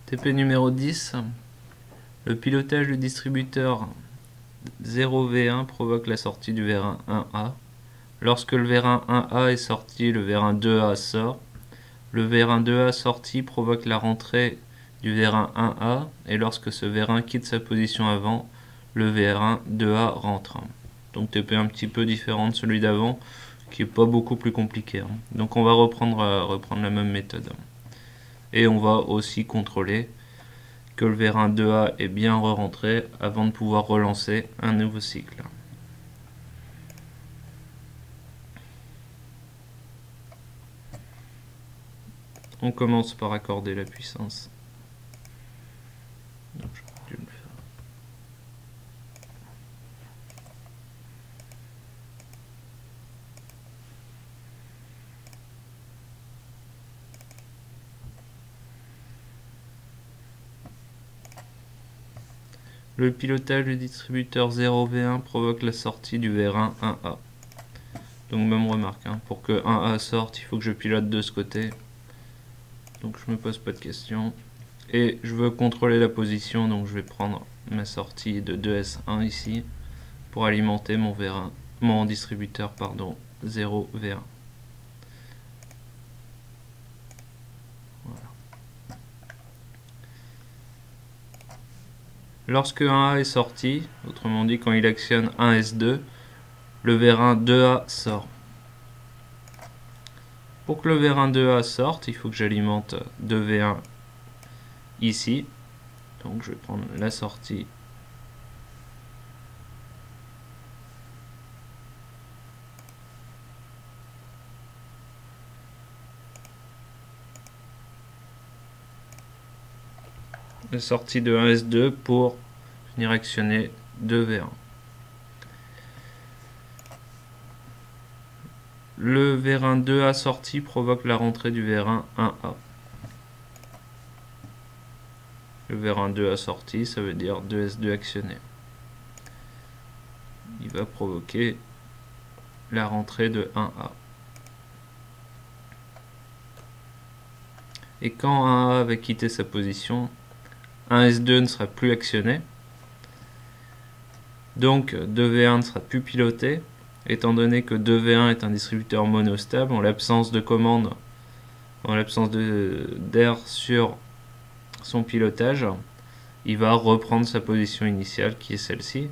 TP numéro 10. Le pilotage du distributeur 0V1 provoque la sortie du vérin 1A. Lorsque le vérin 1A est sorti, le vérin 2A sort. Le vérin 2A sorti provoque la rentrée du vérin 1A, et lorsque ce vérin quitte sa position avant, le vérin 2A rentre. Donc TP un petit peu différent de celui d'avant, qui est pas beaucoup plus compliqué. Donc on va reprendre la même méthode. Et on va aussi contrôler que le vérin 2A est bien re-rentré avant de pouvoir relancer un nouveau cycle. On commence par accorder la puissance. Donc, j'aurais dû le faire. Le pilotage du distributeur 0V1 provoque la sortie du vérin 1A. Donc même remarque, pour que 1A sorte, il faut que je pilote de ce côté. Donc je me pose pas de questions. Et je veux contrôler la position, donc je vais prendre ma sortie de 2S1 ici pour alimenter mon distributeur 0V1. Lorsque 1A est sorti, autrement dit quand il actionne 1S2, le vérin 2A sort. Pour que le vérin 2A sorte, il faut que j'alimente 2V1 ici. Donc je vais prendre la sortie . La sortie de 1S2 pour venir actionner 2V1. Le vérin 2A sorti provoque la rentrée du vérin 1A. Le vérin 2A sorti, ça veut dire 2S2 actionné. Il va provoquer la rentrée de 1A. Et quand 1A va quitter sa position, 1S2 ne sera plus actionné. Donc 2V1 ne sera plus piloté, étant donné que 2V1 est un distributeur monostable, en l'absence de commande, en l'absence d'air sur son pilotage, il va reprendre sa position initiale qui est celle-ci.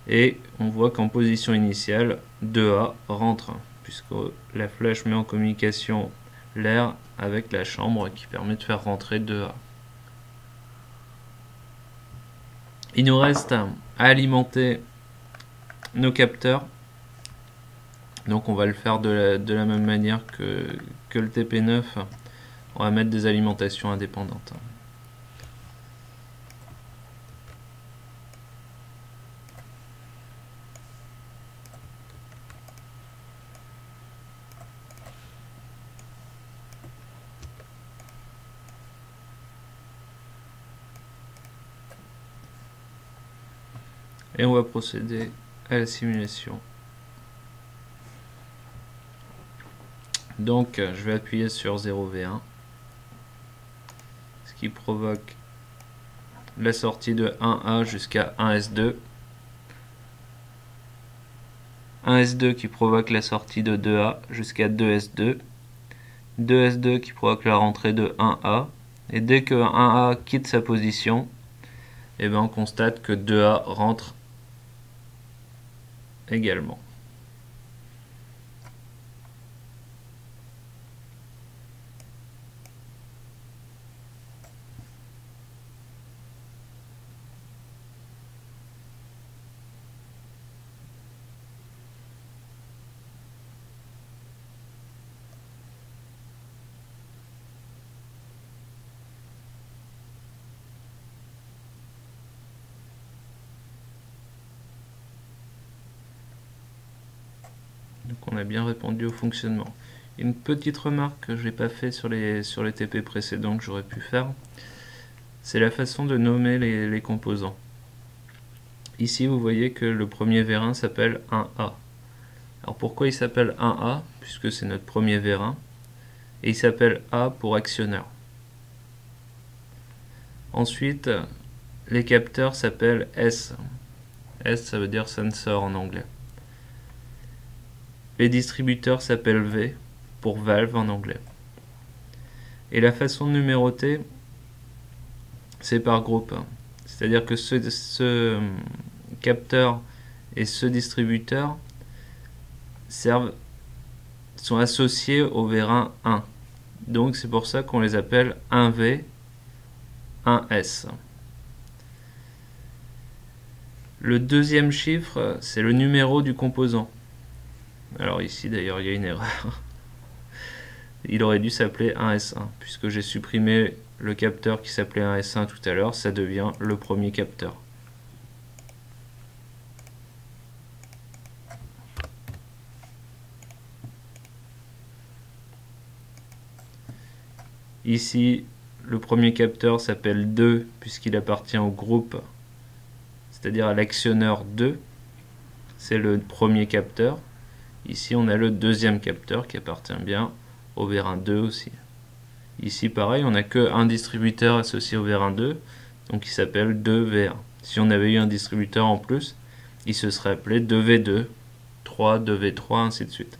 Et on voit qu'en position initiale, 2A rentre, puisque la flèche met en communication l'air avec la chambre qui permet de faire rentrer 2A. Il nous reste à alimenter nos capteurs. Donc on va le faire de la même manière que le TP9. On va mettre des alimentations indépendantes. Et on va procéder à la simulation. Donc je vais appuyer sur 0V1, ce qui provoque la sortie de 1A jusqu'à 1S2. 1S2 qui provoque la sortie de 2A jusqu'à 2S2. 2S2 qui provoque la rentrée de 1A. Et dès que 1A quitte sa position, et on constate que 2A rentre également. Donc on a bien répondu au fonctionnement. Une petite remarque que je n'ai pas fait sur les TP précédents que j'aurais pu faire, c'est la façon de nommer les composants. Ici vous voyez que le premier vérin s'appelle 1A. Alors pourquoi il s'appelle 1A? Puisque c'est notre premier vérin. Et il s'appelle A pour actionneur. Ensuite, les capteurs s'appellent S. S, ça veut dire sensor en anglais. Les distributeurs s'appellent V, pour valve en anglais. Et la façon de numéroter, c'est par groupe. C'est-à-dire que ce capteur et ce distributeur sont associés au vérin 1. Donc c'est pour ça qu'on les appelle 1V, 1S. Le deuxième chiffre, c'est le numéro du composant. Alors ici d'ailleurs il y a une erreur. Il aurait dû s'appeler 1S1, puisque j'ai supprimé le capteur qui s'appelait 1S1 tout à l'heure, ça devient le premier capteur. Ici, le premier capteur s'appelle 2 puisqu'il appartient au groupe, c'est-à-dire à l'actionneur 2. C'est le premier capteur. Ici, on a le deuxième capteur qui appartient bien au vérin 2 aussi. Ici, pareil, on n'a qu'un distributeur associé au vérin 2, donc il s'appelle 2V1. Si on avait eu un distributeur en plus, il se serait appelé 2V2, 3, 2V3, ainsi de suite.